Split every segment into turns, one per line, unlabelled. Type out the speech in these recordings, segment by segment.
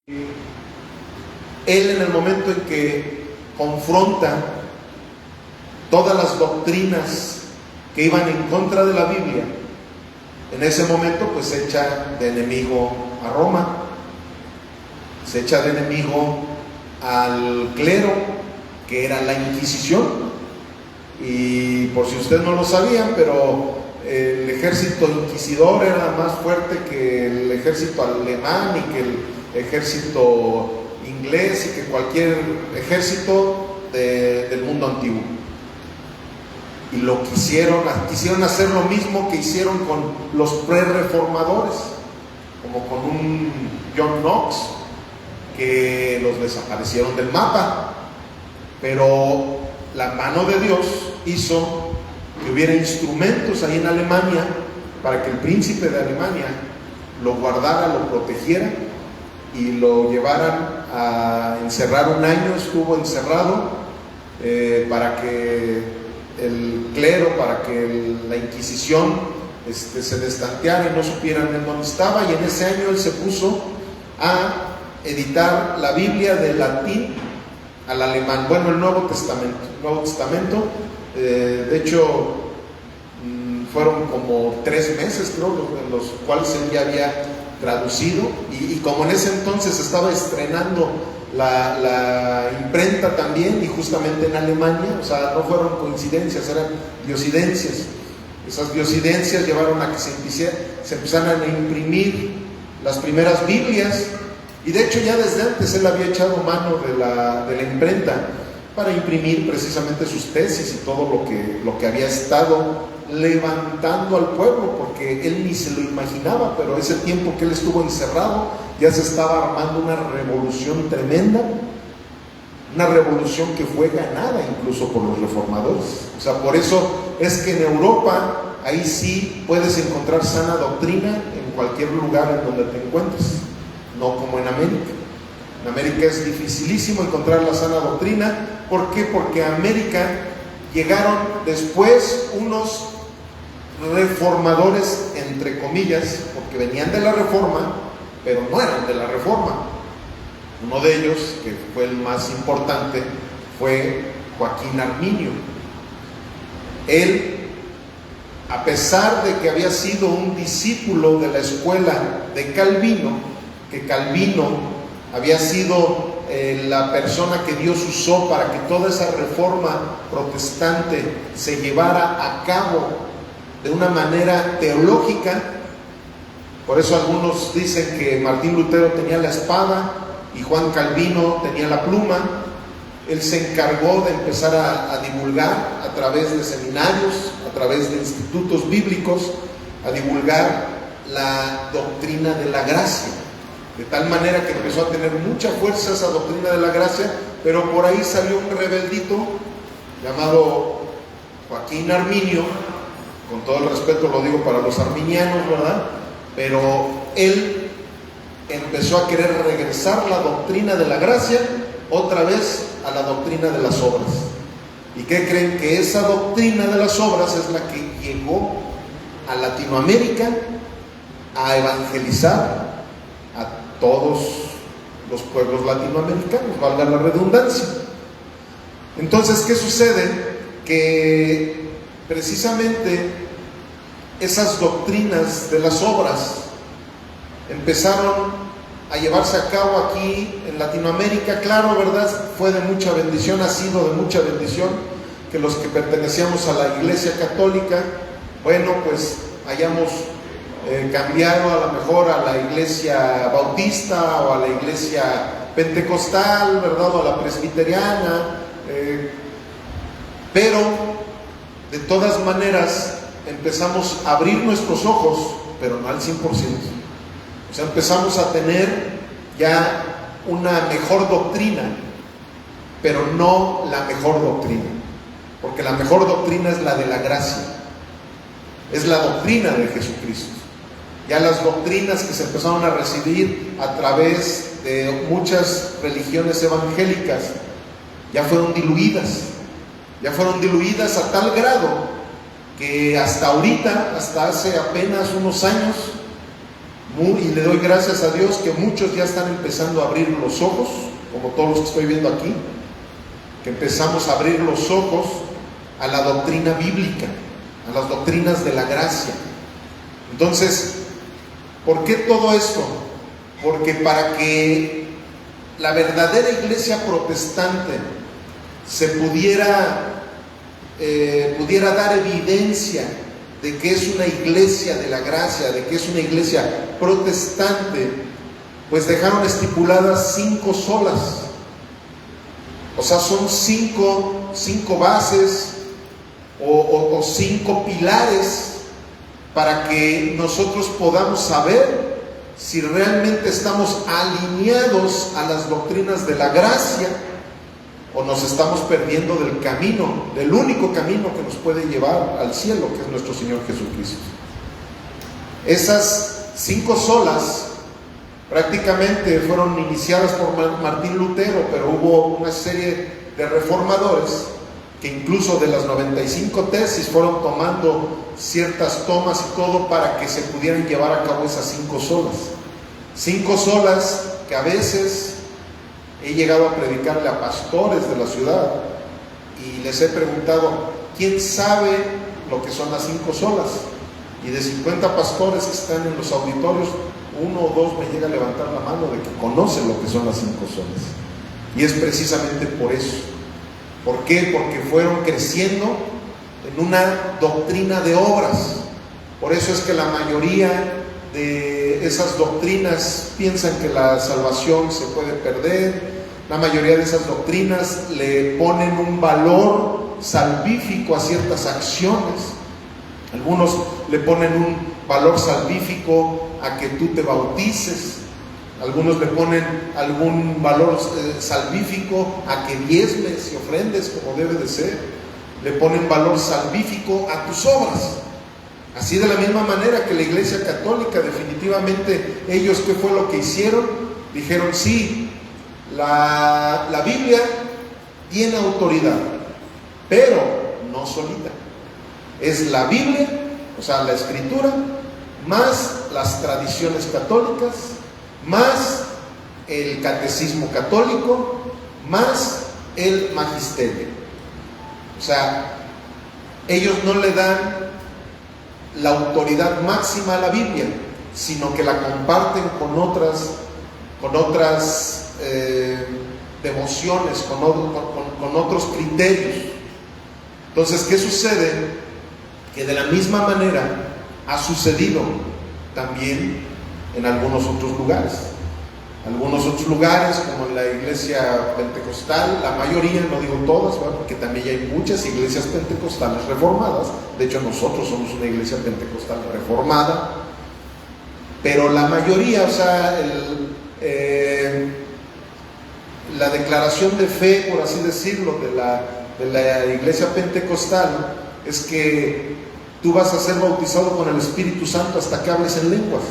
Él, en el momento en que confronta todas las doctrinas que iban en contra de la Biblia, en ese momento pues se echa de enemigo a Roma, se echa de enemigo al clero, que era la Inquisición. Y por si ustedes no lo sabían, pero el ejército inquisidor era más fuerte que el ejército alemán y que el ejército inglés y que cualquier ejército del mundo antiguo. Y lo quisieron hacer lo mismo que hicieron con los pre-reformadores, como con un John Knox, que los desaparecieron del mapa. Pero la mano de Dios hizo que hubiera instrumentos ahí en Alemania para que el príncipe de Alemania lo guardara, lo protegiera y lo llevaran a encerrar un año. Estuvo encerrado para que el clero, para que la Inquisición se destanteara y no supieran en dónde estaba. Y en ese año él se puso a editar la Biblia del latín al alemán, bueno, el Nuevo Testamento. De hecho, fueron como 3 meses, creo, en los cuales él ya había traducido, y como en ese entonces estaba estrenando la imprenta también, y justamente en Alemania, o sea, no fueron coincidencias, eran diosidencias. Esas diosidencias llevaron a que se empezaran a imprimir las primeras Biblias. Y de hecho ya desde antes él había echado mano de la imprenta para imprimir precisamente sus tesis y todo lo que había estado levantando al pueblo, porque él ni se lo imaginaba, pero ese tiempo que él estuvo encerrado ya se estaba armando una revolución tremenda, una revolución que fue ganada incluso por los reformadores. O sea, por eso es que en Europa ahí sí puedes encontrar sana doctrina en cualquier lugar en donde te encuentres. No como en América. En América es dificilísimo encontrar la sana doctrina. ¿Por qué? Porque a América llegaron después unos reformadores, entre comillas, porque venían de la Reforma, pero no eran de la Reforma. Uno de ellos, que fue el más importante, fue Joaquín Arminio. Él, a pesar de que había sido un discípulo de la escuela de Calvino, que Calvino había sido la persona que Dios usó para que toda esa reforma protestante se llevara a cabo de una manera teológica. Por eso algunos dicen que Martín Lutero tenía la espada y Juan Calvino tenía la pluma. Él se encargó de empezar a divulgar a través de seminarios, a través de institutos bíblicos, a divulgar la doctrina de la gracia. De tal manera que empezó a tener mucha fuerza esa doctrina de la gracia, pero por ahí salió un rebeldito llamado Joaquín Arminio, con todo el respeto lo digo para los arminianos, ¿verdad? Pero él empezó a querer regresar la doctrina de la gracia otra vez a la doctrina de las obras. ¿Y qué creen? Que esa doctrina de las obras es la que llegó a Latinoamérica a evangelizar a todos los pueblos latinoamericanos, valga la redundancia. Entonces, ¿qué sucede? Que precisamente esas doctrinas de las obras empezaron a llevarse a cabo aquí en Latinoamérica. Claro, ¿verdad? Fue de mucha bendición, ha sido de mucha bendición que los que pertenecíamos a la Iglesia Católica, bueno, pues hayamos cambiado a lo mejor a la Iglesia Bautista o a la Iglesia Pentecostal, ¿verdad? O a la Presbiteriana, pero de todas maneras empezamos a abrir nuestros ojos, pero no al 100%. O sea, empezamos a tener ya una mejor doctrina, pero no la mejor doctrina, porque la mejor doctrina es la de la gracia, es la doctrina de Jesucristo. Ya las doctrinas que se empezaron a recibir a través de muchas religiones evangélicas ya fueron diluidas a tal grado que hasta ahorita, hasta hace apenas unos años, y le doy gracias a Dios que muchos ya están empezando a abrir los ojos, como todos los que estoy viendo aquí, que empezamos a abrir los ojos a la doctrina bíblica, a las doctrinas de la gracia. Entonces, ¿por qué todo esto? Porque para que la verdadera iglesia protestante se pudiera dar evidencia de que es una iglesia de la gracia, de que es una iglesia protestante, pues dejaron estipuladas 5 solas. O sea, son 5 bases o 5 pilares para que nosotros podamos saber si realmente estamos alineados a las doctrinas de la gracia o nos estamos perdiendo del camino, del único camino que nos puede llevar al cielo, que es nuestro Señor Jesucristo. Esas 5 solas prácticamente fueron iniciadas por Martín Lutero, pero hubo una serie de reformadores que incluso de las 95 tesis fueron tomando ciertas tomas y todo para que se pudieran llevar a cabo esas 5 solas. 5 solas que a veces he llegado a predicarle a pastores de la ciudad y les he preguntado, ¿quién sabe lo que son las 5 solas? Y de 50 pastores que están en los auditorios, 1 o 2 me llega a levantar la mano de que conocen lo que son las 5 solas. Y es precisamente por eso. ¿Por qué? Porque fueron creciendo en una doctrina de obras. Por eso es que la mayoría de esas doctrinas piensan que la salvación se puede perder. La mayoría de esas doctrinas le ponen un valor salvífico a ciertas acciones. Algunos le ponen un valor salvífico a que tú te bautices. Algunos le ponen algún valor salvífico a que diezmes y ofrendes como debe de ser. Le ponen valor salvífico a tus obras. Así de la misma manera que la Iglesia Católica, definitivamente ellos, ¿qué fue lo que hicieron? Dijeron, sí, la Biblia tiene autoridad, pero no solita. Es la Biblia, o sea, la Escritura, más las tradiciones católicas, más el catecismo católico, más el magisterio. O sea, ellos no le dan la autoridad máxima a la Biblia, sino que la comparten con otras devociones, con otros criterios. Entonces, ¿qué sucede? Que de la misma manera ha sucedido también en algunos otros lugares. Algunos otros lugares, como en la iglesia pentecostal, la mayoría, no digo todas, ¿verdad? Porque también ya hay muchas iglesias pentecostales reformadas. De hecho, nosotros somos una iglesia pentecostal reformada. Pero la mayoría, o sea, la declaración de fe, por así decirlo, de la iglesia pentecostal es que tú vas a ser bautizado con el Espíritu Santo hasta que hables en lenguas.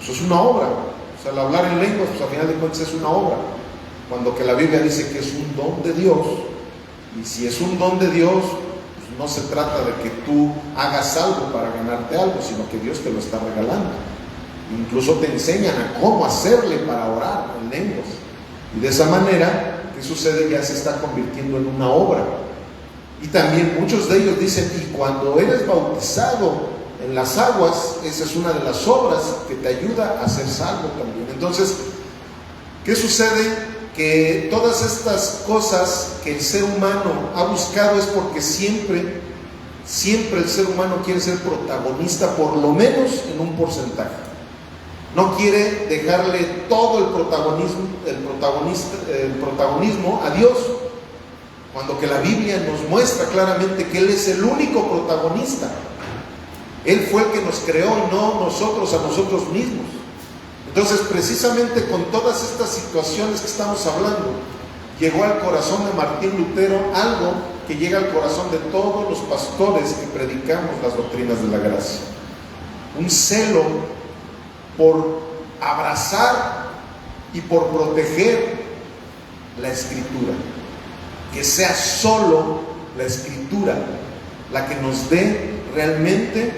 Eso es una obra. O sea, el hablar en lenguas, pues al final de cuentas es una obra. Cuando que la Biblia dice que es un don de Dios, y si es un don de Dios, pues no se trata de que tú hagas algo para ganarte algo, sino que Dios te lo está regalando. Incluso te enseñan a cómo hacerle para orar en lenguas. Y de esa manera, ¿qué sucede? Ya se está convirtiendo en una obra. Y también muchos de ellos dicen, y cuando eres bautizado en las aguas, esa es una de las obras que te ayuda a ser salvo también. Entonces, ¿qué sucede? Que todas estas cosas que el ser humano ha buscado es porque siempre el ser humano quiere ser protagonista, por lo menos en un porcentaje. No quiere dejarle todo el protagonismo a Dios, cuando que la Biblia nos muestra claramente que Él es el único protagonista. Él fue el que nos creó y no nosotros a nosotros mismos. Entonces, precisamente con todas estas situaciones que estamos hablando, llegó al corazón de Martín Lutero algo que llega al corazón de todos los pastores que predicamos las doctrinas de la gracia. Un celo por abrazar y por proteger la Escritura. Que sea solo la Escritura la que nos dé realmente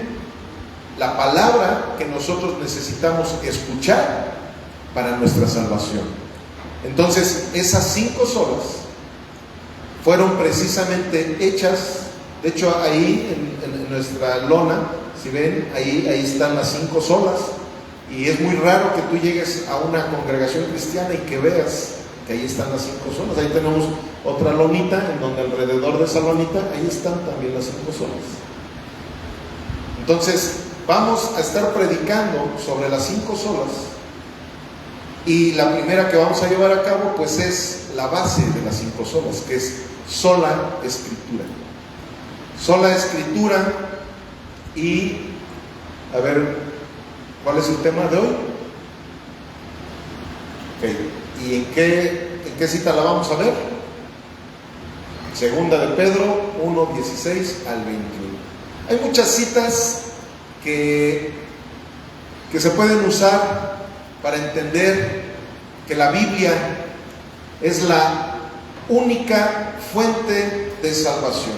la palabra que nosotros necesitamos escuchar para nuestra salvación. Entonces, esas 5 solas fueron precisamente hechas, de hecho ahí en nuestra lona, si ven, ahí están las 5 solas, y es muy raro que tú llegues a una congregación cristiana y que veas que ahí están las 5 solas. Ahí tenemos otra lonita, en donde alrededor de esa lonita, ahí están también las 5 solas. Entonces, vamos a estar predicando sobre las 5 solas, y la primera que vamos a llevar a cabo, pues es la base de las 5 solas, que es sola escritura. Sola escritura. Y a ver, ¿cuál es el tema de hoy? Okay. ¿Y en qué cita la vamos a ver? Segunda de Pedro 1, 16 al 21. Hay muchas citas que se pueden usar para entender que la Biblia es la única fuente de salvación,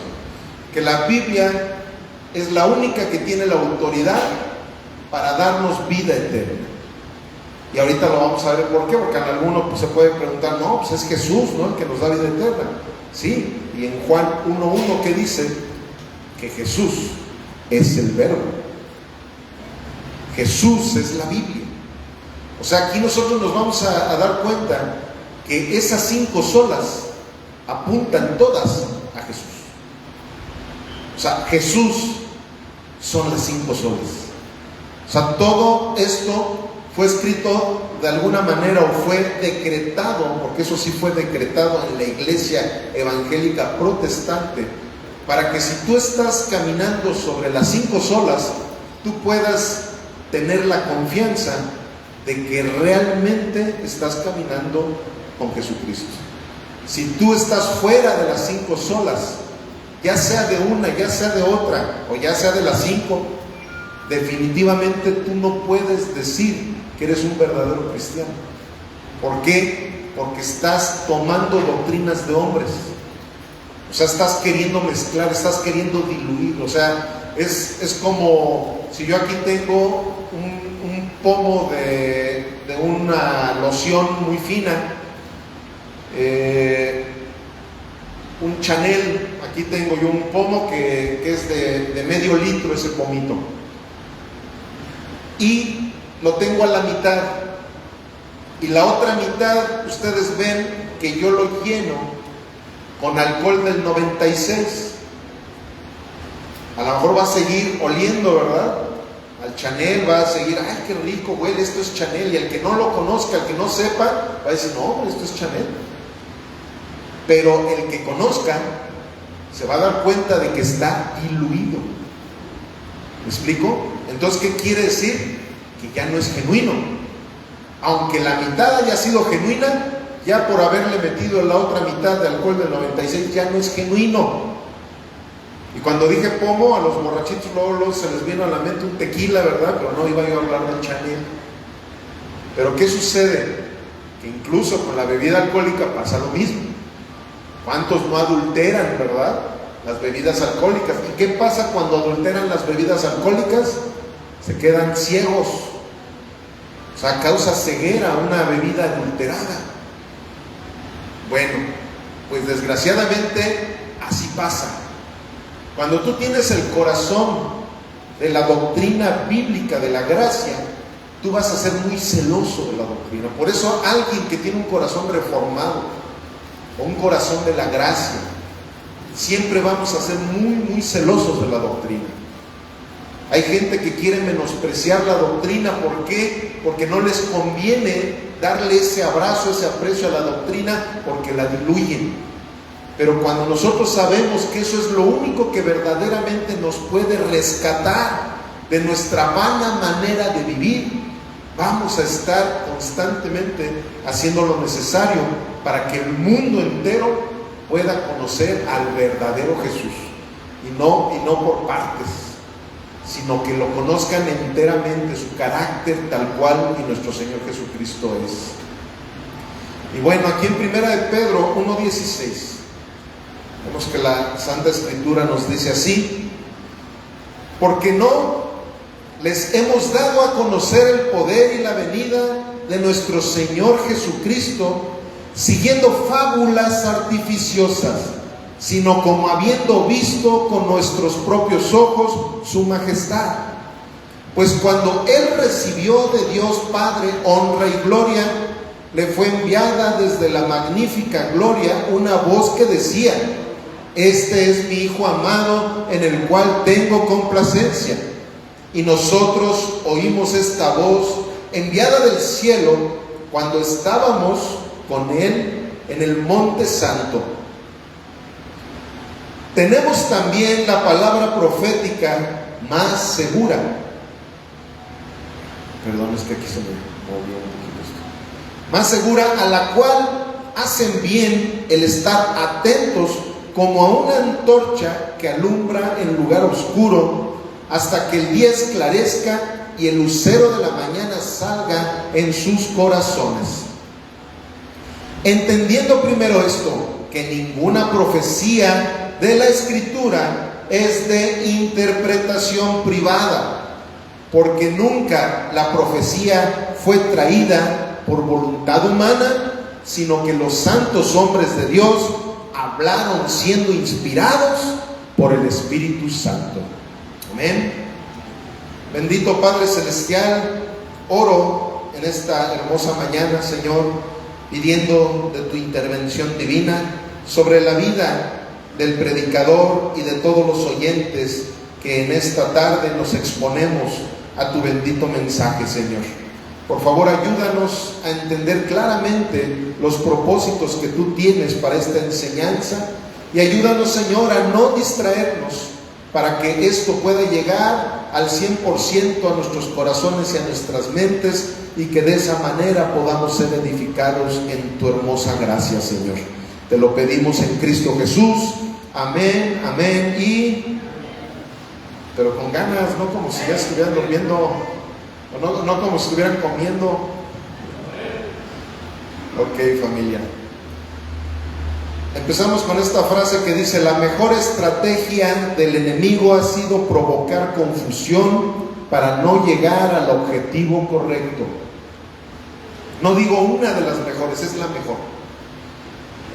que la Biblia es la única que tiene la autoridad para darnos vida eterna. Y ahorita lo vamos a ver por qué, porque a alguno pues, se puede preguntar, no, pues es Jesús, ¿no?, el que nos da vida eterna. Sí, y en Juan 1:1 que dice que Jesús es el Verbo. Jesús es la Biblia. O sea, aquí nosotros nos vamos a dar cuenta que esas 5 solas apuntan todas a Jesús. O sea, Jesús son las 5 solas. O sea, todo esto fue escrito de alguna manera o fue decretado, porque eso sí fue decretado en la iglesia evangélica protestante, para que si tú estás caminando sobre las 5 solas, tú puedas tener la confianza de que realmente estás caminando con Jesucristo. Si tú estás fuera de las 5 solas, ya sea de una, ya sea de otra, o ya sea de las 5, definitivamente tú no puedes decir que eres un verdadero cristiano. ¿Por qué? Porque estás tomando doctrinas de hombres. O sea, estás queriendo mezclar, estás queriendo diluir. O sea, es como si yo aquí tengo un pomo de una loción muy fina, un Chanel. Aquí tengo yo un pomo que es de medio litro, ese pomito, y lo tengo a la mitad, y la otra mitad ustedes ven que yo lo lleno con alcohol del 96. A lo mejor va a seguir oliendo, ¿verdad?, al Chanel, va a seguir, ay, qué rico huele, esto es Chanel, y el que no lo conozca, el que no sepa, va a decir, no, esto es Chanel. Pero el que conozca se va a dar cuenta de que está diluido. ¿Me explico? Entonces, ¿qué quiere decir? Que ya no es genuino. Aunque la mitad haya sido genuina, ya por haberle metido en la otra mitad de alcohol del 96, ya no es genuino. Y cuando dije pomo, a los borrachitos luego se les vino a la mente un tequila, ¿verdad? Pero no iba yo a hablar del Chanel. Pero ¿qué sucede? Que incluso con la bebida alcohólica pasa lo mismo. ¿Cuántos no adulteran, verdad?, las bebidas alcohólicas? ¿Y qué pasa cuando adulteran las bebidas alcohólicas? Se quedan ciegos. O sea, causa ceguera una bebida adulterada. Bueno, pues desgraciadamente así pasa. Cuando tú tienes el corazón de la doctrina bíblica, de la gracia, tú vas a ser muy celoso de la doctrina. Por eso alguien que tiene un corazón reformado, o un corazón de la gracia, siempre vamos a ser muy, muy celosos de la doctrina. Hay gente que quiere menospreciar la doctrina. ¿Por qué? Porque no les conviene darle ese abrazo, ese aprecio a la doctrina, porque la diluyen. Pero cuando nosotros sabemos que eso es lo único que verdaderamente nos puede rescatar de nuestra vana manera de vivir, vamos a estar constantemente haciendo lo necesario para que el mundo entero pueda conocer al verdadero Jesús, y no por partes, sino que lo conozcan enteramente, su carácter tal cual y nuestro Señor Jesucristo es. Y bueno, aquí en Primera de Pedro 1:16 vemos que la Santa Escritura nos dice así: porque no les hemos dado a conocer el poder y la venida de nuestro Señor Jesucristo, siguiendo fábulas artificiosas, sino como habiendo visto con nuestros propios ojos su majestad. Pues cuando Él recibió de Dios Padre honra y gloria, le fue enviada desde la magnífica gloria una voz que decía: este es mi Hijo amado, en el cual tengo complacencia. Y nosotros oímos esta voz enviada del cielo cuando estábamos con Él en el Monte Santo. Tenemos también la palabra profética más segura. Perdón, es que aquí se me movió un poquito esto. Más segura, a la cual hacen bien el estar atentos como a una antorcha que alumbra en lugar oscuro hasta que el día esclarezca y el lucero de la mañana salga en sus corazones. Entendiendo primero esto, que ninguna profecía de la Escritura es de interpretación privada, porque nunca la profecía fue traída por voluntad humana, sino que los santos hombres de Dios hablaron siendo inspirados por el Espíritu Santo. Amén. Bendito Padre Celestial, oro en esta hermosa mañana, Señor, pidiendo de tu intervención divina sobre la vida del predicador y de todos los oyentes que en esta tarde nos exponemos a tu bendito mensaje, Señor. Por favor, ayúdanos a entender claramente los propósitos que tú tienes para esta enseñanza y ayúdanos, Señor, a no distraernos para que esto pueda llegar al 100% a nuestros corazones y a nuestras mentes y que de esa manera podamos ser edificados en tu hermosa gracia, Señor. Te lo pedimos en Cristo Jesús. Amén, amén pero con ganas, no como si ya estuvieran durmiendo, o no como si estuvieran comiendo. Ok, familia. Empezamos con esta frase que dice: la mejor estrategia del enemigo ha sido provocar confusión para no llegar al objetivo correcto. No digo una de las mejores, es la mejor.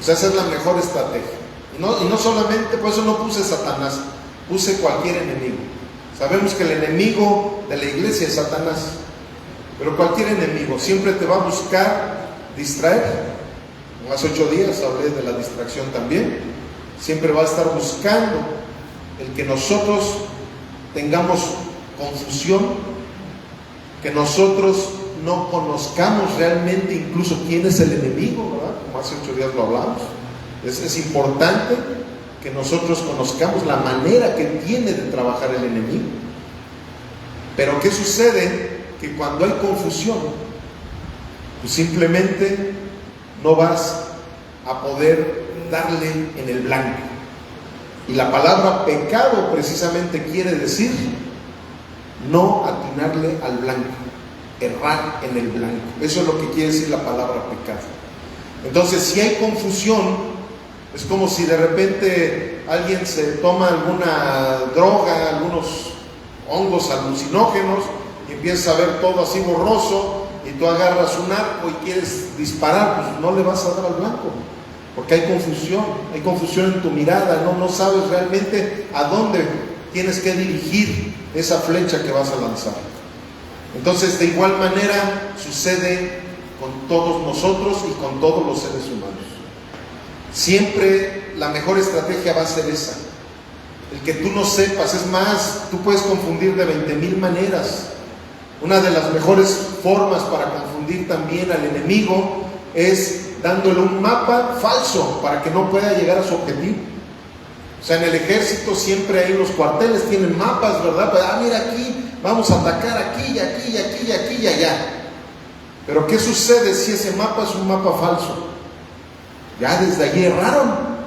O sea, esa es la mejor estrategia. Y no solamente, por eso no puse Satanás, puse cualquier enemigo. Sabemos que el enemigo de la iglesia es Satanás, pero cualquier enemigo siempre te va a buscar distraer. Hace 8 días hablé de la distracción también. Siempre va a estar buscando el que nosotros tengamos confusión, que nosotros no conozcamos realmente incluso quién es el enemigo, ¿verdad? Como hace 8 días lo hablamos. Es importante que nosotros conozcamos la manera que tiene de trabajar el enemigo. Pero ¿qué sucede? Que cuando hay confusión, pues simplemente no vas a poder darle en el blanco. Y la palabra pecado precisamente quiere decir no atinarle al blanco, errar en el blanco. Eso es lo que quiere decir la palabra pecado. Entonces, si hay confusión, es como si de repente alguien se toma alguna droga, algunos hongos alucinógenos y empieza a ver todo así borroso, y tú agarras un arco y quieres disparar, pues no le vas a dar al blanco, porque hay confusión en tu mirada, no sabes realmente a dónde tienes que dirigir esa flecha que vas a lanzar. Entonces, de igual manera sucede con todos nosotros y con todos los seres humanos. Siempre la mejor estrategia va a ser esa, el que tú no sepas. Es más, tú puedes confundir de 20,000 maneras. Una de las mejores formas para confundir también al enemigo es dándole un mapa falso para que no pueda llegar a su objetivo. O sea, en el ejército siempre hay los cuarteles, tienen mapas, ¿verdad? Mira aquí, vamos a atacar aquí y aquí y aquí y aquí y allá. Pero ¿qué sucede si ese mapa es un mapa falso? Ya desde allí erraron.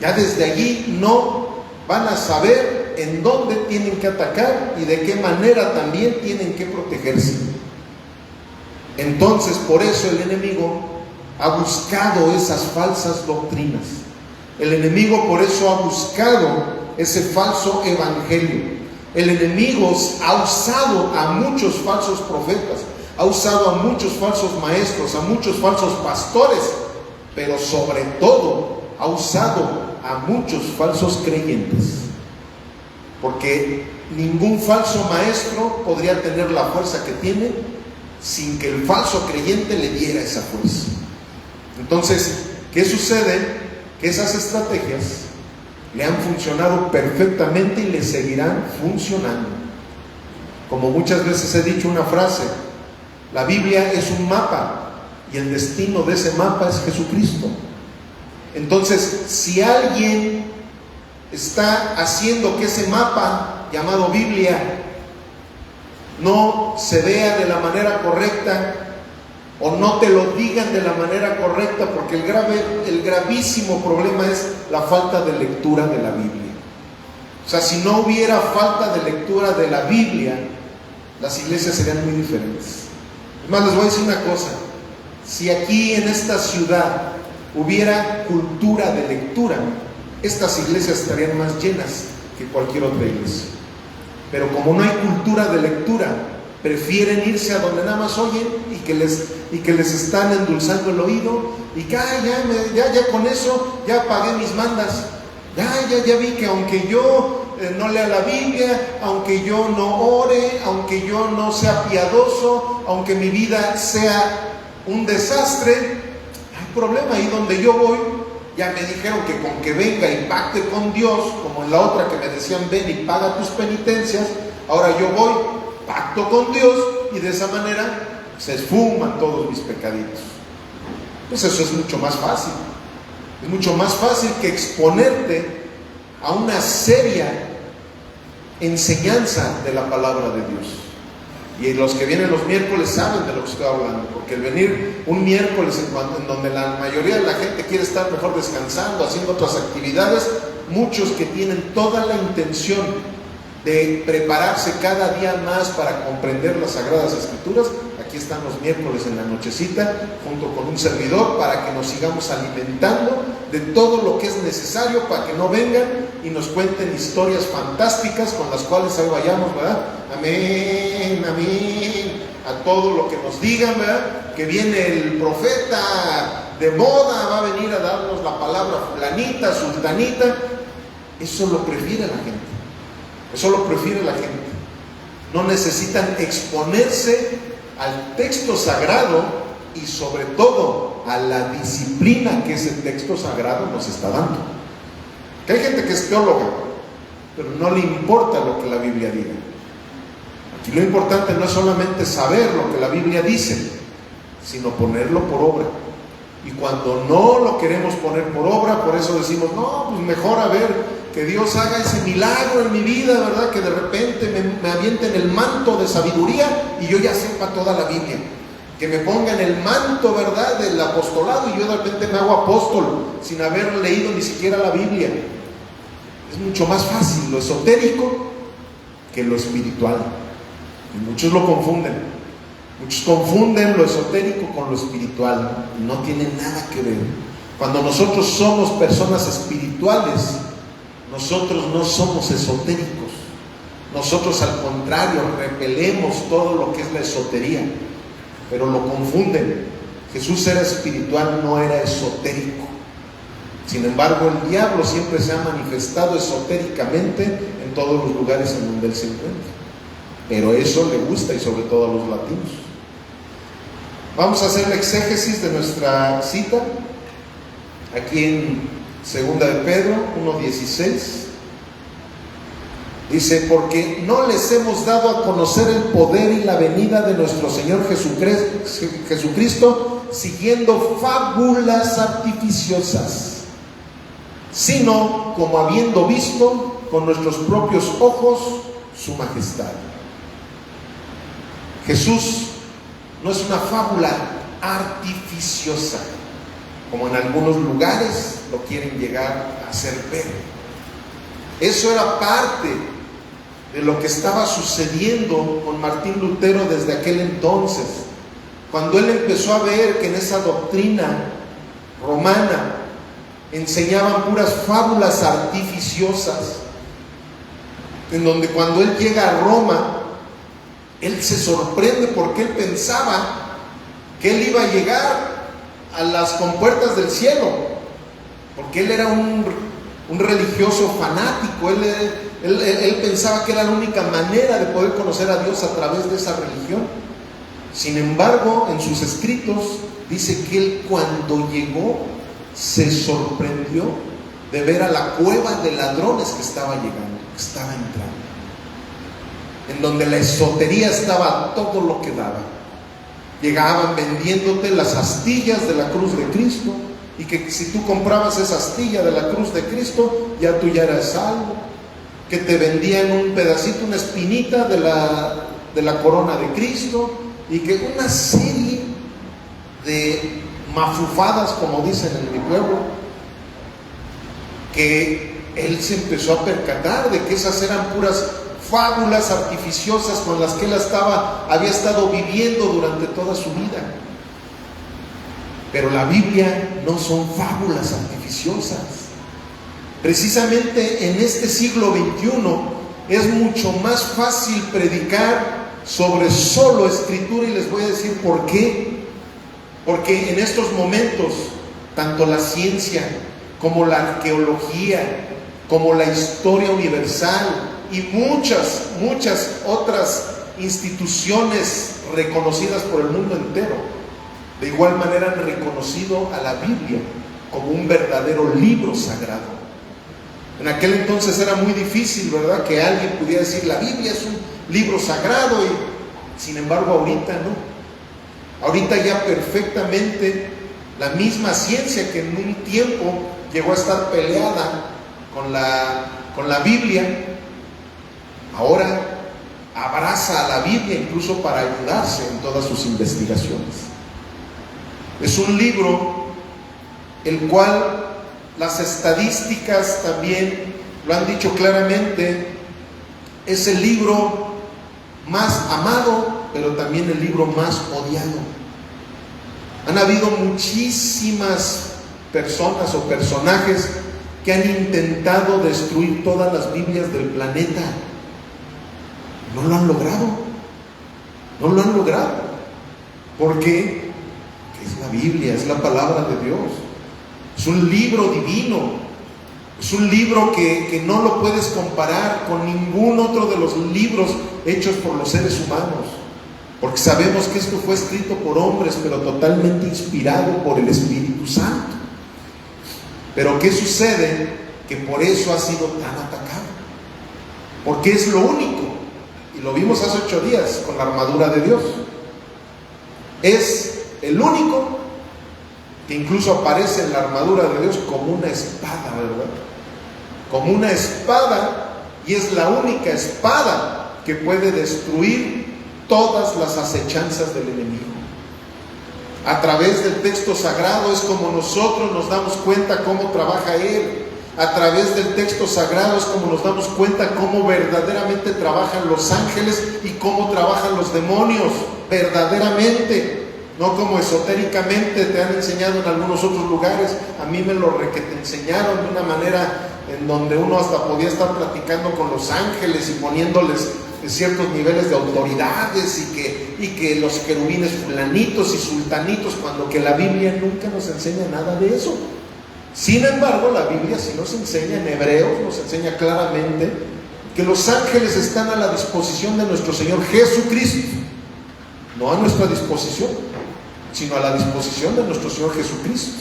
Ya desde allí no van a saber en dónde tienen que atacar y de qué manera también tienen que protegerse. Entonces, por eso el enemigo ha buscado esas falsas doctrinas. El enemigo por eso ha buscado ese falso evangelio, El enemigo ha usado a muchos falsos profetas, ha usado a muchos falsos maestros, a muchos falsos pastores, pero sobre todo ha usado a muchos falsos creyentes. Porque ningún falso maestro podría tener la fuerza que tiene sin que el falso creyente le diera esa fuerza. Entonces, ¿qué sucede? Que esas estrategias le han funcionado perfectamente y le seguirán funcionando. Como muchas veces he dicho una frase, la Biblia es un mapa y el destino de ese mapa es Jesucristo. Entonces, si alguien está haciendo que ese mapa llamado Biblia no se vea de la manera correcta, o no te lo digan de la manera correcta, porque el gravísimo problema es la falta de lectura de la Biblia. O sea, si no hubiera falta de lectura de la Biblia, las iglesias serían muy diferentes. Además, les voy a decir una cosa: si aquí en esta ciudad hubiera cultura de lectura, estas iglesias estarían más llenas que cualquier otra iglesia. Pero como no hay cultura de lectura, prefieren irse a donde nada más oyen y que les están endulzando el oído, y que ya con eso ya pagué mis mandas, ya vi que aunque yo no lea la Biblia, aunque yo no ore, aunque yo no sea piadoso, aunque mi vida sea un desastre, no hay problema. Ahí donde yo voy, ya me dijeron que con que venga y pacte con Dios, como en la otra que me decían ven y paga tus penitencias, ahora yo voy, pacto con Dios, y de esa manera se esfuman todos mis pecaditos. Pues eso es mucho más fácil. Es mucho más fácil que exponerte a una seria enseñanza de la palabra de Dios. Y los que vienen los miércoles saben de lo que estoy hablando, porque el venir un miércoles en donde la mayoría de la gente quiere estar mejor descansando, haciendo otras actividades, muchos que tienen toda la intención de prepararse cada día más para comprender las Sagradas Escrituras, aquí están los miércoles en la nochecita, junto con un servidor, para que nos sigamos alimentando de todo lo que es necesario, para que no vengan y nos cuenten historias fantásticas con las cuales ahí vayamos, ¿verdad? Amén, amén, a todo lo que nos digan, ¿verdad? Que viene el profeta de moda, va a venir a darnos la palabra fulanita, sultanita. Eso lo prefiere la gente. Eso lo prefiere la gente. No necesitan exponerse al texto sagrado y sobre todo a la disciplina que ese texto sagrado nos está dando. Que hay gente que es teóloga, pero no le importa lo que la Biblia diga. Aquí lo importante no es solamente saber lo que la Biblia dice, sino ponerlo por obra. Y cuando no lo queremos poner por obra, por eso decimos, no, pues mejor a ver que Dios haga ese milagro en mi vida, ¿verdad? Que de repente me avienten el manto de sabiduría y yo ya sepa toda la Biblia. Que me pongan el manto, ¿verdad?, del apostolado y yo de repente me hago apóstol sin haber leído ni siquiera la Biblia. Es mucho más fácil lo esotérico que lo espiritual. Y muchos lo confunden. Muchos confunden lo esotérico con lo espiritual. No tiene nada que ver. Cuando nosotros somos personas espirituales, nosotros no somos esotéricos. Nosotros al contrario repelemos todo lo que es la esotería, pero lo confunden. Jesús era espiritual, no era esotérico. Sin embargo, el diablo siempre se ha manifestado esotéricamente en todos los lugares en donde él se encuentra. Pero eso le gusta, y sobre todo a los latinos. Vamos a hacer la exégesis de nuestra cita aquí en 2 de Pedro 1:16. Dice: porque no les hemos dado a conocer el poder y la venida de nuestro Señor Jesucristo siguiendo fábulas artificiosas, sino como habiendo visto con nuestros propios ojos su majestad. Jesús no es una fábula artificiosa, como en algunos lugares lo quieren llegar a hacer ver. Eso era parte de lo que estaba sucediendo con Martín Lutero desde aquel entonces, cuando él empezó a ver que en esa doctrina romana enseñaban puras fábulas artificiosas. en donde cuando él llega a Roma, él se sorprende porque él pensaba que él iba a llegar a las compuertas del cielo, porque él era un religioso fanático. Él pensaba que era la única manera de poder conocer a Dios a través de esa religión. Sin embargo, en sus escritos dice que él, cuando llegó, se sorprendió de ver a la cueva de ladrones que estaba llegando, que estaba entrando, en donde la esotería estaba todo lo que daba. Llegaban vendiéndote las astillas de la cruz de Cristo, y que si tú comprabas esa astilla de la cruz de Cristo, ya tú ya eras salvo. Que te vendían un pedacito, una espinita de la corona de Cristo, y que una serie de mafufadas, como dicen en mi pueblo, que él se empezó a percatar de que esas eran puras fábulas artificiosas con las que él había estado viviendo durante toda su vida. Pero la Biblia no son fábulas artificiosas. Precisamente en este siglo XXI es mucho más fácil predicar sobre solo escritura, y les voy a decir por qué. Porque en estos momentos, tanto la ciencia como la arqueología, como la historia universal y muchas otras instituciones reconocidas por el mundo entero, de igual manera han reconocido a la Biblia como un verdadero libro sagrado. En aquel entonces era muy difícil, ¿verdad?, que alguien pudiera decir la Biblia es un libro sagrado, y sin embargo ahorita no. Ahorita ya perfectamente la misma ciencia que en un tiempo llegó a estar peleada con la Biblia, ahora abraza a la Biblia incluso para ayudarse en todas sus investigaciones. Es un libro el cual las estadísticas también lo han dicho claramente, es el libro más amado, pero también el libro más odiado. Han habido muchísimas personas o personajes que han intentado destruir todas las Biblias del planeta. No lo han logrado. No lo han logrado. ¿Por qué? Porque es la Biblia, es la palabra de Dios. Es un libro divino. Es un libro que no lo puedes comparar con ningún otro de los libros hechos por los seres humanos. Porque sabemos que esto fue escrito por hombres, pero totalmente inspirado por el Espíritu Santo. Pero ¿qué sucede? Que por eso ha sido tan atacado. Porque es lo único, y lo vimos hace 8 días con la armadura de Dios. Es el único que incluso aparece en la armadura de Dios como una espada, ¿verdad? Como una espada, y es la única espada que puede destruir todas las acechanzas del enemigo. A través del texto sagrado es como nosotros nos damos cuenta cómo trabaja Él. A través del texto sagrado es como nos damos cuenta cómo verdaderamente trabajan los ángeles y cómo trabajan los demonios, verdaderamente. No como esotéricamente te han enseñado en algunos otros lugares. A mí me lo te enseñaron de una manera en donde uno hasta podía estar platicando con los ángeles y poniéndoles ciertos niveles de autoridades, y que los querubines fulanitos y sultanitos, cuando que la Biblia nunca nos enseña nada de eso. Sin embargo, la Biblia sí nos enseña, en Hebreos nos enseña claramente que los ángeles están a la disposición de nuestro Señor Jesucristo, no a nuestra disposición, sino a la disposición de nuestro Señor Jesucristo,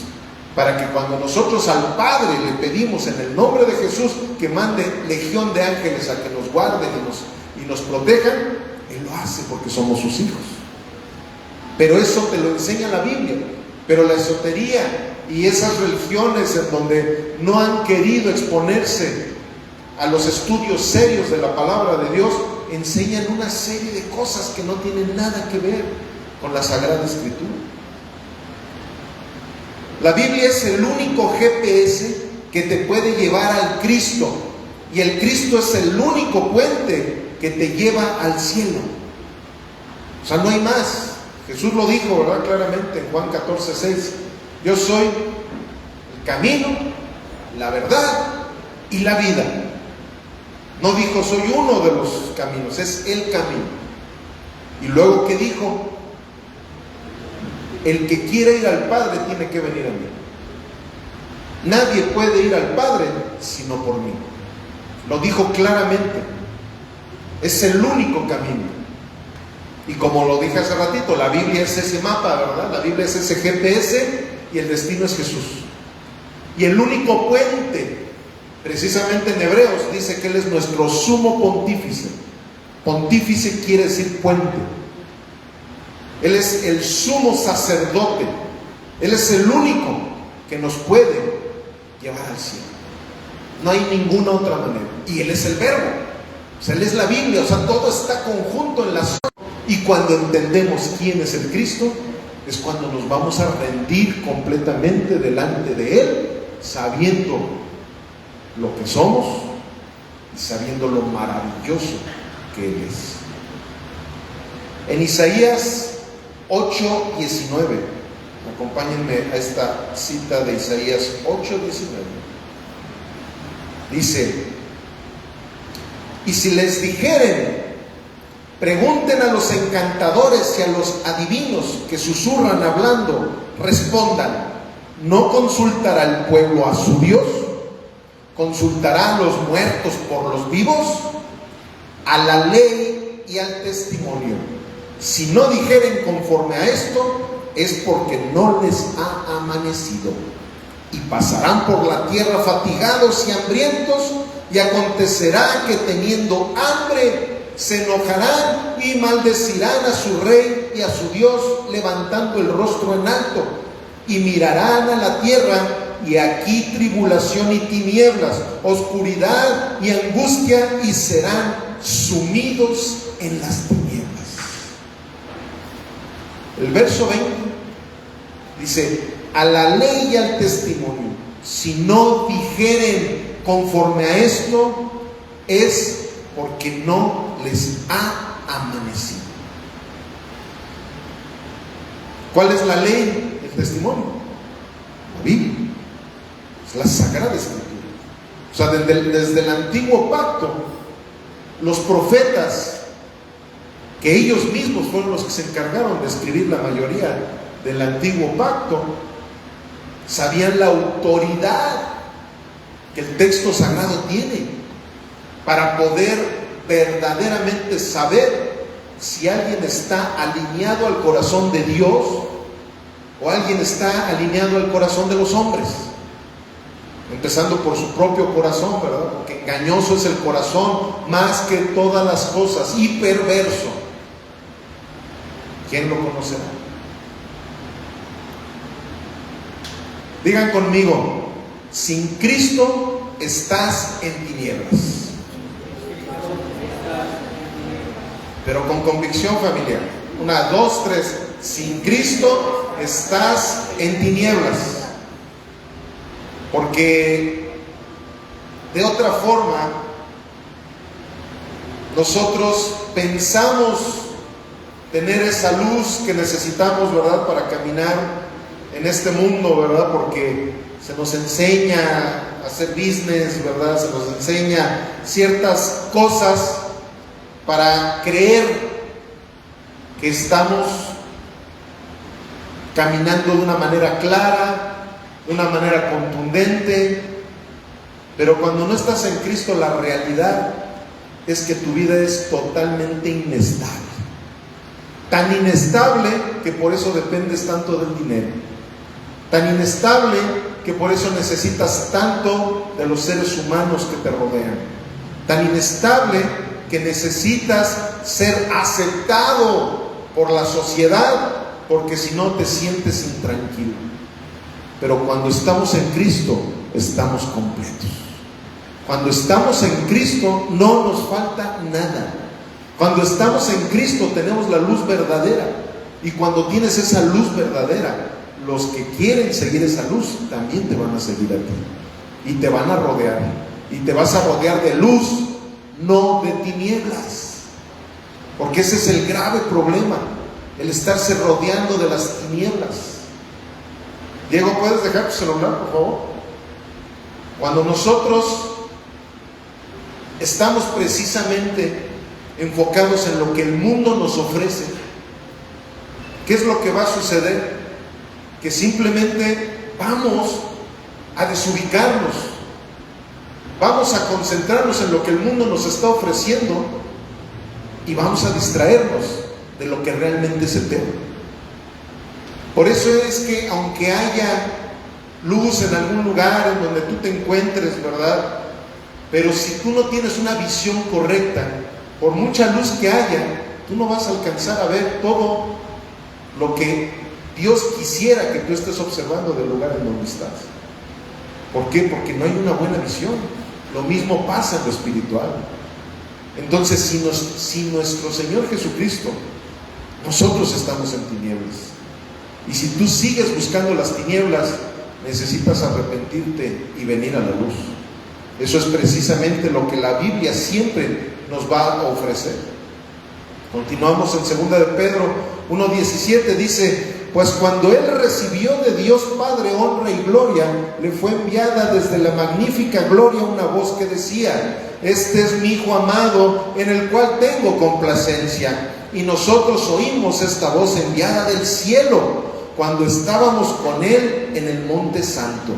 para que cuando nosotros al Padre le pedimos en el nombre de Jesús que mande legión de ángeles a que nos guarden y nos protejan, Él lo hace porque somos sus hijos. Pero eso te lo enseña la Biblia. Pero la esotería y esas religiones en donde no han querido exponerse a los estudios serios de la palabra de Dios, enseñan una serie de cosas que no tienen nada que ver con la Sagrada Escritura. La Biblia es el único GPS que te puede llevar al Cristo, y el Cristo es el único puente que te lleva al cielo. O sea, no hay más. Jesús lo dijo, ¿verdad?, claramente en Juan 14:6. Yo soy el camino, la verdad y la vida. No dijo soy uno de los caminos, es el camino. Y luego, ¿qué dijo? El que quiere ir al Padre tiene que venir a mí. Nadie puede ir al Padre sino por mí. Lo dijo claramente. Es el único camino. Y como lo dije hace ratito, la Biblia es ese mapa, ¿verdad? La Biblia es ese GPS y el destino es Jesús. Y el único puente, precisamente en Hebreos, dice que Él es nuestro sumo pontífice. Pontífice quiere decir puente. Él es el sumo sacerdote. Él es el único que nos puede llevar al cielo. No hay ninguna otra manera. Y Él es el Verbo. O sea, Él es la Biblia. O sea, todo está conjunto en la zona. Y cuando entendemos quién es el Cristo, es cuando nos vamos a rendir completamente delante de Él, sabiendo lo que somos y sabiendo lo maravilloso que Él es. En Isaías 8:19, acompáñenme a esta cita de Isaías 8:19. Dice: y si les dijeren, pregunten a los encantadores y a los adivinos que susurran hablando, respondan, ¿no consultará el pueblo a su Dios? ¿Consultará a los muertos por los vivos? A la ley y al testimonio. Si no dijeren conforme a esto, es porque no les ha amanecido. Y pasarán por la tierra fatigados y hambrientos, y acontecerá que teniendo hambre se enojarán y maldecirán a su rey y a su Dios, levantando el rostro en alto, y mirarán a la tierra, y aquí tribulación y tinieblas, oscuridad y angustia, y serán sumidos en las tinieblas. El verso 20 dice: a la ley y al testimonio, si no dijeren conforme a esto, es porque no les ha amanecido. ¿Cuál es la ley? El testimonio, la Biblia, es la Sagrada Escritura. O sea, desde el antiguo pacto, los profetas, que ellos mismos fueron los que se encargaron de escribir la mayoría del antiguo pacto, sabían la autoridad que el texto sagrado tiene para poder verdaderamente saber si alguien está alineado al corazón de Dios o alguien está alineado al corazón de los hombres, empezando por su propio corazón, ¿verdad? Porque engañoso es el corazón más que todas las cosas, y perverso. ¿Quién lo conocerá? Digan conmigo: sin Cristo estás en tinieblas. Pero con convicción, familiar. 1, 2, 3. Sin Cristo estás en tinieblas. Porque de otra forma, nosotros pensamos tener esa luz que necesitamos, ¿verdad?, para caminar en este mundo, ¿verdad? Porque se nos enseña a hacer business, ¿verdad? Se nos enseña ciertas cosas para creer que estamos caminando de una manera clara, de una manera contundente. Pero cuando no estás en Cristo, la realidad es que tu vida es totalmente inestable. Tan inestable que por eso dependes tanto del dinero. Tan inestable que por eso necesitas tanto de los seres humanos que te rodean. Tan inestable que necesitas ser aceptado por la sociedad, porque si no te sientes intranquilo. Pero cuando estamos en Cristo, estamos completos. Cuando estamos en Cristo, no nos falta nada. Cuando estamos en Cristo, tenemos la luz verdadera. Y cuando tienes esa luz verdadera, los que quieren seguir esa luz también te van a seguir a ti. Y te van a rodear. Y te vas a rodear de luz, no de tinieblas. Porque ese es el grave problema, el estarse rodeando de las tinieblas. Diego, ¿puedes dejar tu celular, por favor? Cuando nosotros estamos precisamente enfocados en lo que el mundo nos ofrece, ¿qué es lo que va a suceder? Que simplemente vamos a desubicarnos, vamos a concentrarnos en lo que el mundo nos está ofreciendo y vamos a distraernos de lo que realmente es eterno. Por eso es que aunque haya luz en algún lugar en donde tú te encuentres, ¿verdad? Pero si tú no tienes una visión correcta, por mucha luz que haya, tú no vas a alcanzar a ver todo lo que Dios quisiera que tú estés observando del lugar en donde estás. ¿Por qué? Porque no hay una buena visión. Lo mismo pasa en lo espiritual. Entonces, si nuestro Señor Jesucristo, nosotros estamos en tinieblas, y si tú sigues buscando las tinieblas, necesitas arrepentirte y venir a la luz. Eso es precisamente lo que la Biblia siempre nos va a ofrecer. Continuamos en 2 de Pedro 1:17, dice: pues cuando Él recibió de Dios Padre honra y gloria, le fue enviada desde la magnífica gloria una voz que decía: este es mi Hijo amado, en el cual tengo complacencia. Y nosotros oímos esta voz enviada del cielo cuando estábamos con Él en el Monte Santo.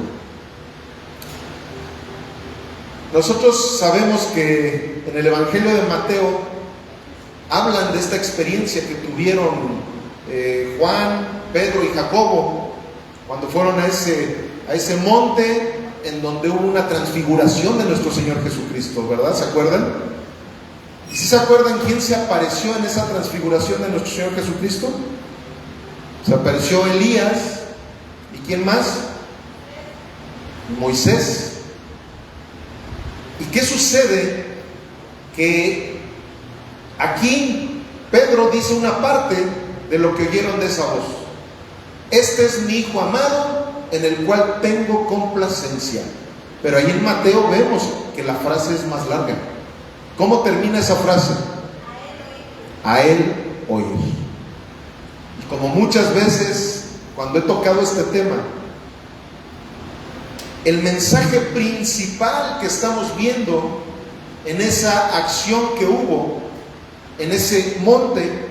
Nosotros sabemos que en el Evangelio de Mateo hablan de esta experiencia que tuvieron Juan, Pedro y Jacobo cuando fueron a ese monte en donde hubo una transfiguración de nuestro Señor Jesucristo, ¿verdad? ¿Se acuerdan? ¿Y si se acuerdan quién se apareció en esa transfiguración de nuestro Señor Jesucristo? Se apareció Elías. ¿Y quién más? Moisés. ¿Y qué sucede? Que aquí Pedro dice una parte de lo que oyeron de esa voz: este es mi Hijo amado, en el cual tengo complacencia. Pero ahí en Mateo vemos que la frase es más larga. ¿Cómo termina esa frase? A Él oír. Y como muchas veces cuando he tocado este tema, el mensaje principal que estamos viendo en esa acción que hubo en ese monte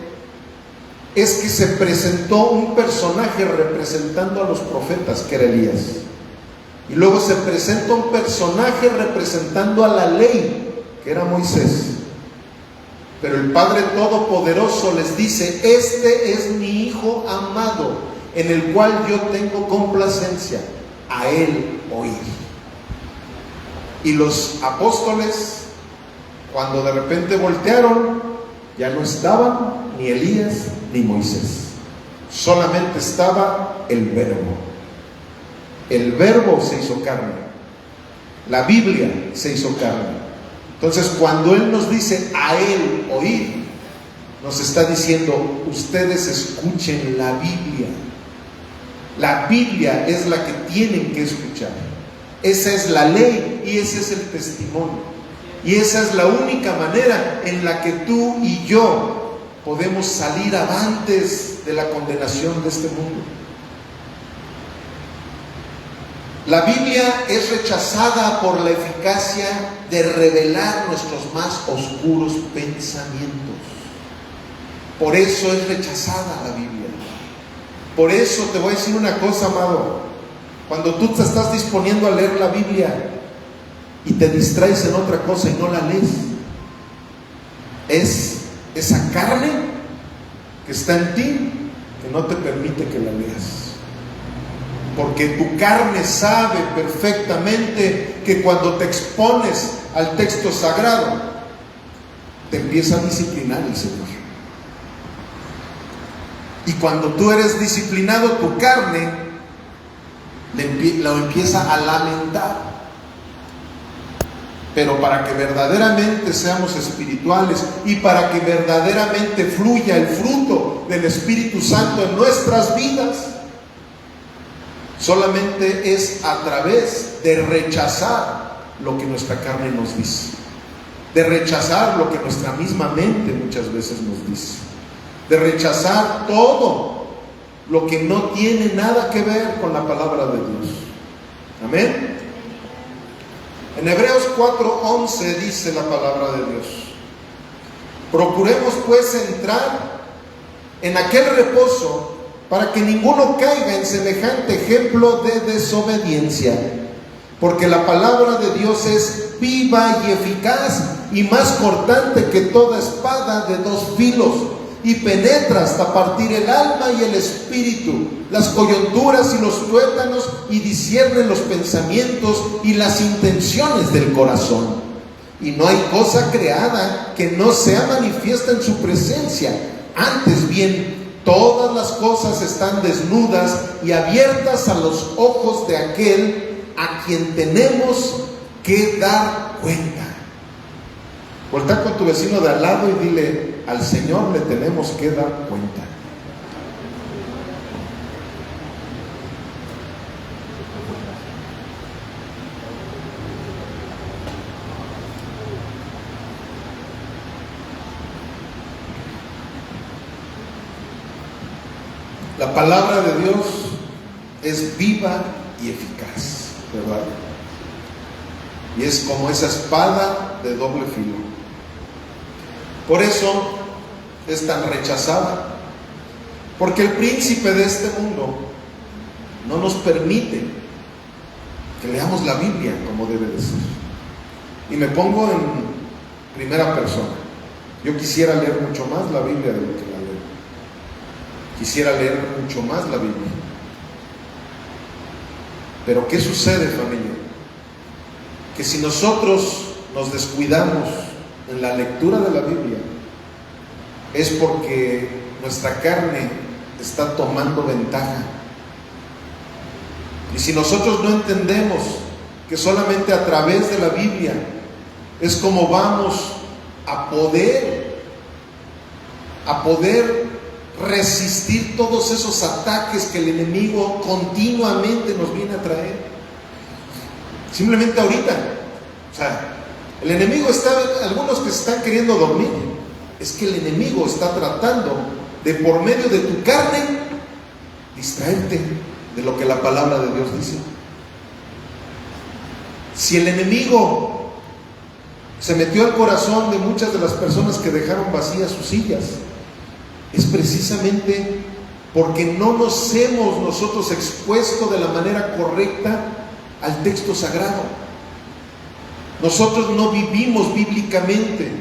es que se presentó un personaje representando a los profetas, que era Elías, y luego se presenta un personaje representando a la ley, que era Moisés. Pero el Padre Todopoderoso les dice: este es mi Hijo amado, en el cual yo tengo complacencia, a Él oír. Y los apóstoles, cuando de repente voltearon, ya no estaban ni Elías ni Moisés, solamente estaba el Verbo. El Verbo se hizo carne, la Biblia se hizo carne. Entonces, cuando Él nos dice a Él oír, nos está diciendo: ustedes escuchen la Biblia. La Biblia es la que tienen que escuchar. Esa es la ley y ese es el testimonio. Y esa es la única manera en la que tú y yo podemos salir avantes de la condenación de este mundo. La Biblia es rechazada por la eficacia de revelar nuestros más oscuros pensamientos. Por eso es rechazada la Biblia. Por eso te voy a decir una cosa, amado. Cuando tú te estás disponiendo a leer la Biblia y te distraes en otra cosa y no la lees, es esa carne que está en ti que no te permite que la leas. Porque tu carne sabe perfectamente que cuando te expones al texto sagrado, te empieza a disciplinar el Señor. Y cuando tú eres disciplinado, tu carne lo empieza a lamentar. Pero para que verdaderamente seamos espirituales y para que verdaderamente fluya el fruto del Espíritu Santo en nuestras vidas, solamente es a través de rechazar lo que nuestra carne nos dice, de rechazar lo que nuestra misma mente muchas veces nos dice, de rechazar todo lo que no tiene nada que ver con la palabra de Dios. Amén. En Hebreos 4:11 dice la palabra de Dios: procuremos pues entrar en aquel reposo, para que ninguno caiga en semejante ejemplo de desobediencia. Porque la palabra de Dios es viva y eficaz, y más cortante que toda espada de dos filos, y penetra hasta partir el alma y el espíritu, las coyunturas y los tuétanos, y discierne los pensamientos y las intenciones del corazón. Y no hay cosa creada que no sea manifiesta en su presencia. Antes bien, todas las cosas están desnudas y abiertas a los ojos de aquel a quien tenemos que dar cuenta. Voltea con tu vecino de al lado y dile: al Señor le tenemos que dar cuenta. La palabra de Dios es viva y eficaz, ¿verdad? Y es como esa espada de doble filo. Por eso es tan rechazada, porque el príncipe de este mundo no nos permite que leamos la Biblia como debe de ser. Y me pongo en primera persona. Yo quisiera leer mucho más la Biblia de lo que la leo. Quisiera leer mucho más la Biblia. Pero ¿qué sucede, familia? Que si nosotros nos descuidamos en la lectura de la Biblia, es porque nuestra carne está tomando ventaja. Y si nosotros no entendemos que solamente a través de la Biblia es como vamos a poder resistir todos esos ataques que el enemigo continuamente nos viene a traer. Simplemente ahorita, o sea, el enemigo está, algunos que se están queriendo dormir, es que el enemigo está tratando de, por medio de tu carne, distraerte de lo que la palabra de Dios dice. Si el enemigo se metió al corazón de muchas de las personas que dejaron vacías sus sillas, es precisamente porque no nos hemos nosotros expuesto de la manera correcta al texto sagrado. Nosotros no vivimos bíblicamente.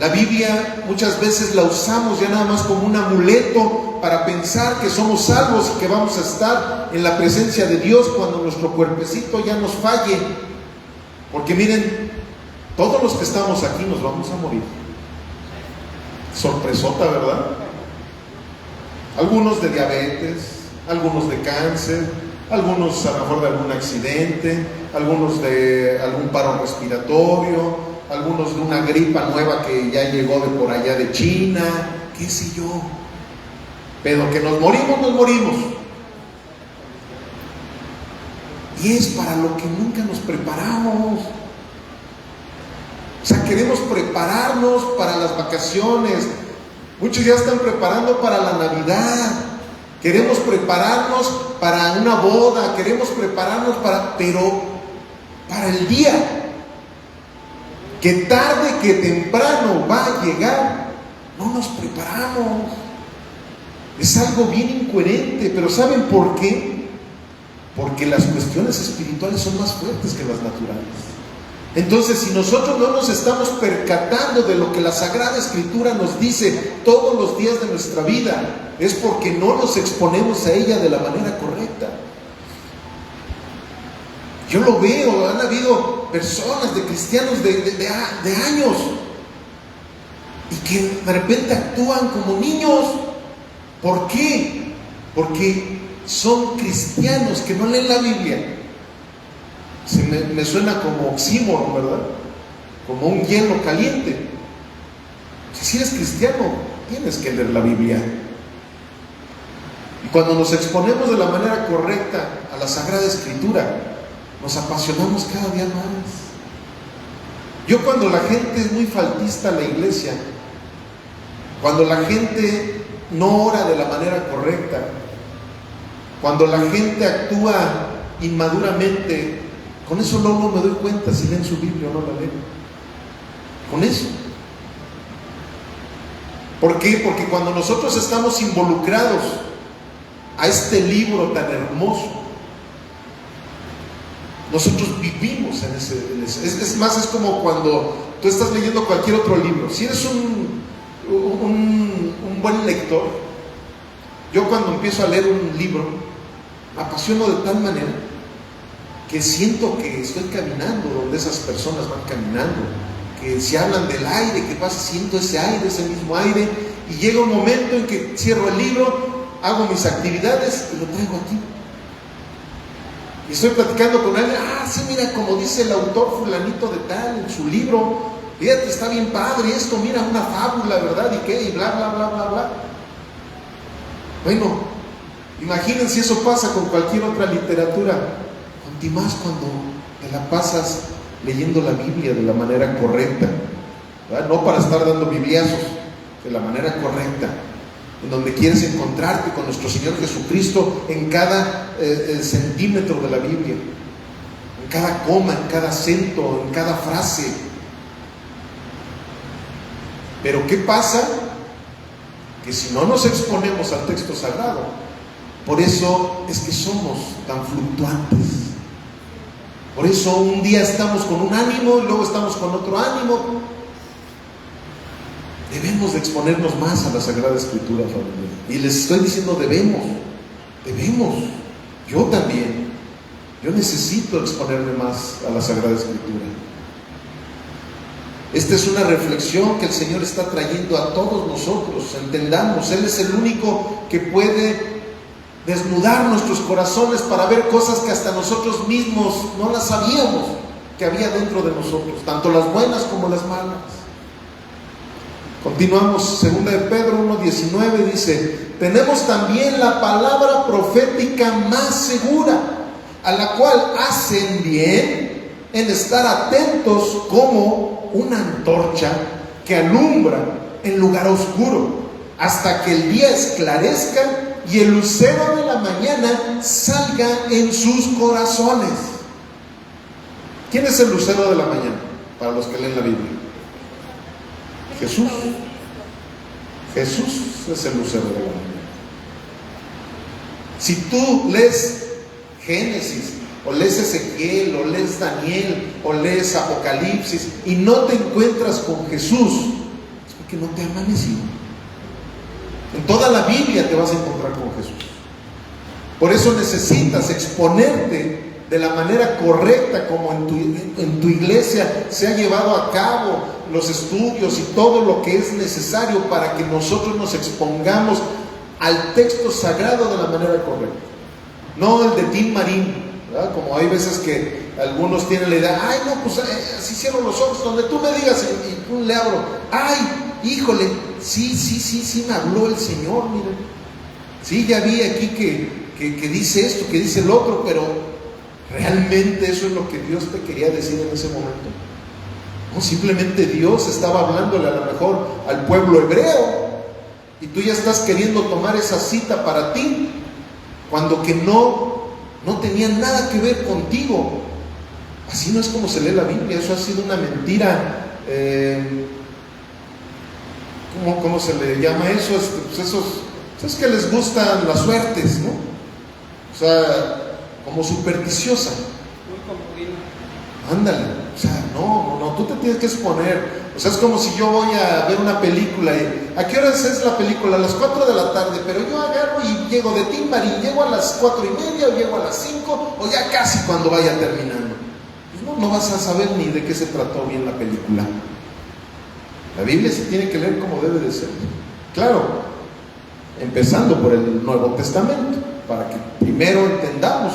La Biblia muchas veces la usamos ya nada más como un amuleto para pensar que somos salvos y que vamos a estar en la presencia de Dios cuando nuestro cuerpecito ya nos falle. Porque miren, todos los que estamos aquí nos vamos a morir. Sorpresota, ¿verdad? Algunos de diabetes, algunos de cáncer, algunos a lo mejor de algún accidente, algunos de algún paro respiratorio, algunos de una gripa nueva que ya llegó de por allá de China, qué sé yo. Pero que nos morimos, nos morimos. Y es para lo que nunca nos preparamos. O sea, queremos prepararnos para las vacaciones. Muchos ya están preparando para la Navidad. Queremos prepararnos para una boda. Queremos prepararnos pero para el día que tarde que temprano va a llegar, no nos preparamos. Es algo bien incoherente, pero ¿saben por qué? Porque las cuestiones espirituales son más fuertes que las naturales. Entonces, si nosotros no nos estamos percatando de lo que la Sagrada Escritura nos dice todos los días de nuestra vida, es porque no nos exponemos a ella de la manera correcta. Yo lo veo, han habido personas de cristianos de años y que de repente actúan como niños. ¿Por qué? Porque son cristianos que no leen la Biblia. Me suena como oxímoron, ¿verdad? Como un hielo caliente. Si eres cristiano, tienes que leer la Biblia. Y cuando nos exponemos de la manera correcta a la Sagrada Escritura, nos apasionamos cada día más. Yo, cuando la gente es muy faltista a la iglesia, cuando la gente no ora de la manera correcta, cuando la gente actúa inmaduramente Con eso luego me doy cuenta si leen su Biblia o no la leen. Con eso. ¿Por qué? Porque cuando nosotros estamos involucrados a este libro tan hermoso, nosotros vivimos en ese. Es más, es como cuando tú estás leyendo cualquier otro libro. Si eres un buen lector, yo cuando empiezo a leer un libro, me apasiono de tal manera que siento que estoy caminando donde esas personas van caminando, que si hablan del aire que pasa, siento ese aire, ese mismo aire, y llega un momento en que cierro el libro, hago mis actividades y lo traigo aquí. Y estoy platicando con alguien, sí, mira, como dice el autor fulanito de tal en su libro, fíjate, está bien padre esto, mira, una fábula, ¿verdad? ¿Y qué? Y bla, bla, bla, bla, bla. Bueno, imagínense si eso pasa con cualquier otra literatura, y más cuando te la pasas leyendo la Biblia de la manera correcta, ¿verdad? No para estar dando bibliazos, de la manera correcta, en donde quieres encontrarte con nuestro Señor Jesucristo en cada centímetro de la Biblia, en cada coma, en cada acento, en cada frase. Pero ¿qué pasa? Que si no nos exponemos al texto sagrado, por eso es que somos tan fluctuantes. Por eso un día estamos con un ánimo y luego estamos con otro ánimo. Debemos de exponernos más a la Sagrada Escritura, familia. Y les estoy diciendo debemos. Yo también. Yo necesito exponerme más a la Sagrada Escritura. Esta es una reflexión que el Señor está trayendo a todos nosotros. Entendamos, Él es el único que puede desnudar nuestros corazones para ver cosas que hasta nosotros mismos no las sabíamos que había dentro de nosotros, tanto las buenas como las malas. Continuamos, 2 de Pedro 1:19 dice: tenemos también la palabra profética más segura, a la cual hacen bien en estar atentos como una antorcha que alumbra en lugar oscuro, hasta que el día esclarezca y el lucero de la mañana salga en sus corazones. ¿Quién es el lucero de la mañana? Para los que leen la Biblia. Jesús. Jesús es el lucero de la mañana. Si tú lees Génesis, o lees Ezequiel, o lees Daniel, o lees Apocalipsis, y no te encuentras con Jesús, es porque no te ha amanecido. En toda la Biblia te vas a encontrar con Jesús. Por eso necesitas exponerte de la manera correcta, como en tu iglesia se ha llevado a cabo los estudios y todo lo que es necesario para que nosotros nos expongamos al texto sagrado de la manera correcta. No el de Tim Marín, ¿verdad? Como hay veces que algunos tienen la idea, pues así cierro los ojos, donde tú me digas y le abro, híjole, sí me habló el Señor, miren. Sí, ya vi aquí que dice esto, que dice el otro, pero realmente eso es lo que Dios te quería decir en ese momento. No, simplemente Dios estaba hablándole a lo mejor al pueblo hebreo, y tú ya estás queriendo tomar esa cita para ti, cuando que no tenía nada que ver contigo. Así no es como se lee la Biblia. Eso ha sido una mentira. ¿Cómo se le llama eso? Es que les gustan las suertes, ¿no? O sea, como supersticiosa.
Muy comodina.
Ándale. O sea, no, tú te tienes que exponer. O sea, es como si yo voy a ver una película y ¿a qué horas es la película? A las 4 de la tarde, pero yo agarro y llego de Tim Marín, llego a las 4:30 o llego a las 5 o ya casi cuando vaya terminando. Pues no vas a saber ni de qué se trató bien la película. La Biblia se tiene que leer como debe de ser. Claro, empezando por el Nuevo Testamento, para que primero entendamos.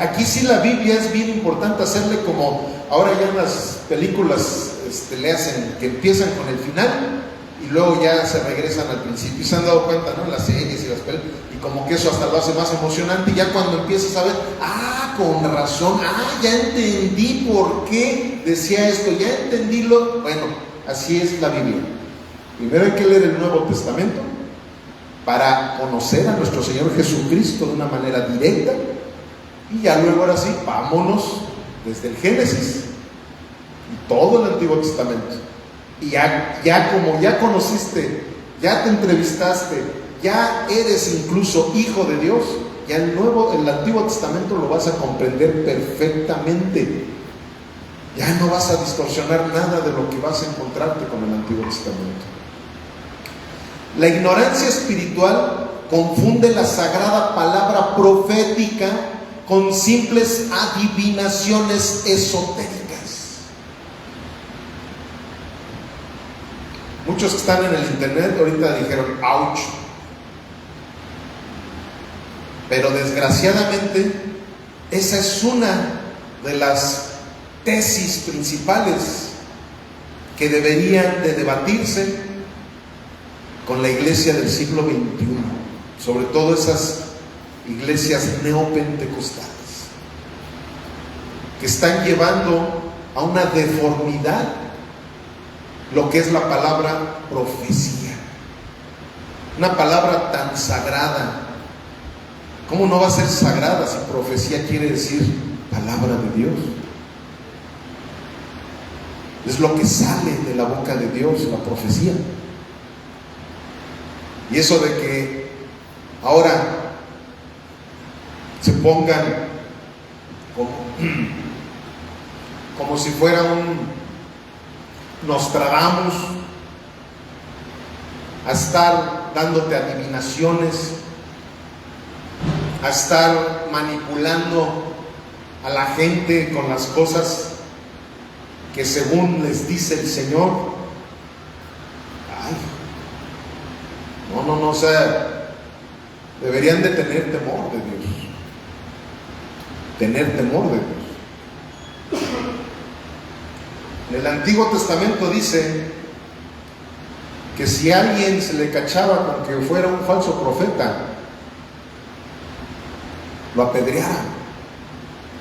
Aquí sí la Biblia es bien importante hacerle como ahora ya en las películas le hacen, que empiezan con el final y luego ya se regresan al principio. Y se han dado cuenta, ¿no? Las series y las películas, y como que eso hasta lo hace más emocionante. Y ya cuando empiezas a ver, con razón, ya entendí por qué decía esto, ya entendí lo. Bueno, así es la Biblia. Primero hay que leer el Nuevo Testamento para conocer a nuestro Señor Jesucristo de una manera directa, y ya luego ahora sí, vámonos desde el Génesis y todo el Antiguo Testamento. Y como ya conociste, ya te entrevistaste, ya eres incluso hijo de Dios, ya el Antiguo Testamento lo vas a comprender perfectamente. Ya no vas a distorsionar nada de lo que vas a encontrarte con el Antiguo Testamento. La ignorancia espiritual confunde la sagrada palabra profética con simples adivinaciones esotéricas. Muchos que están en el internet ahorita dijeron ouch, pero desgraciadamente esa es una de las tesis principales que deberían de debatirse con la iglesia del siglo XXI, sobre todo esas iglesias neopentecostales que están llevando a una deformidad lo que es la palabra profecía, una palabra tan sagrada. ¿Cómo no va a ser sagrada si profecía quiere decir palabra de Dios? Es lo que sale de la boca de Dios, la profecía. Y eso de que ahora se pongan como si fuera un Nostradamus a estar dándote adivinaciones, a estar manipulando a la gente con las cosas que según les dice el Señor. Ay, no, o sea, deberían de tener temor de Dios, tener temor de Dios. En el Antiguo Testamento dice que si a alguien se le cachaba con que fuera un falso profeta, lo apedrearan,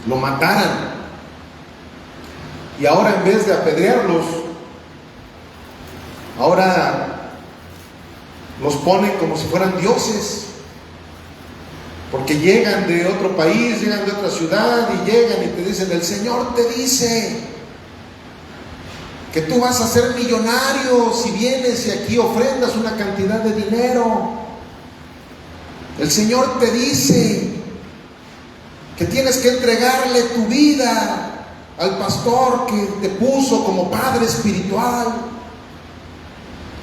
lo mataran. Y ahora en vez de apedrearlos, ahora los ponen como si fueran dioses, porque llegan de otro país, llegan de otra ciudad y llegan y te dicen: el Señor te dice que tú vas a ser millonario si vienes y aquí ofrendas una cantidad de dinero. El Señor te dice que tienes que entregarle tu vida al pastor que te puso como padre espiritual.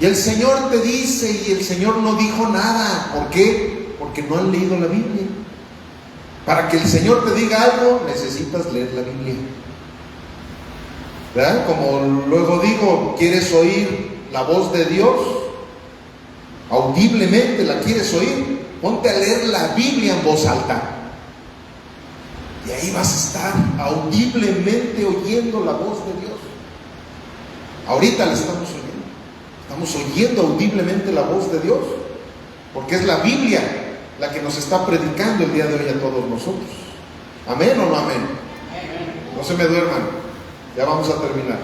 Y el Señor te dice, y el Señor no dijo nada. ¿Por qué? Porque no han leído la Biblia. Para que el Señor te diga algo, necesitas leer la Biblia. ¿Verdad? Como luego digo, ¿quieres oír la voz de Dios? Audiblemente la quieres oír, ponte a leer la Biblia en voz alta. Y ahí vas a estar audiblemente oyendo la voz de Dios. Ahorita la estamos oyendo. Estamos oyendo audiblemente la voz de Dios, porque es la Biblia la que nos está predicando el día de hoy a todos nosotros. ¿Amén o no amén? No se me duerman. Ya vamos a terminar.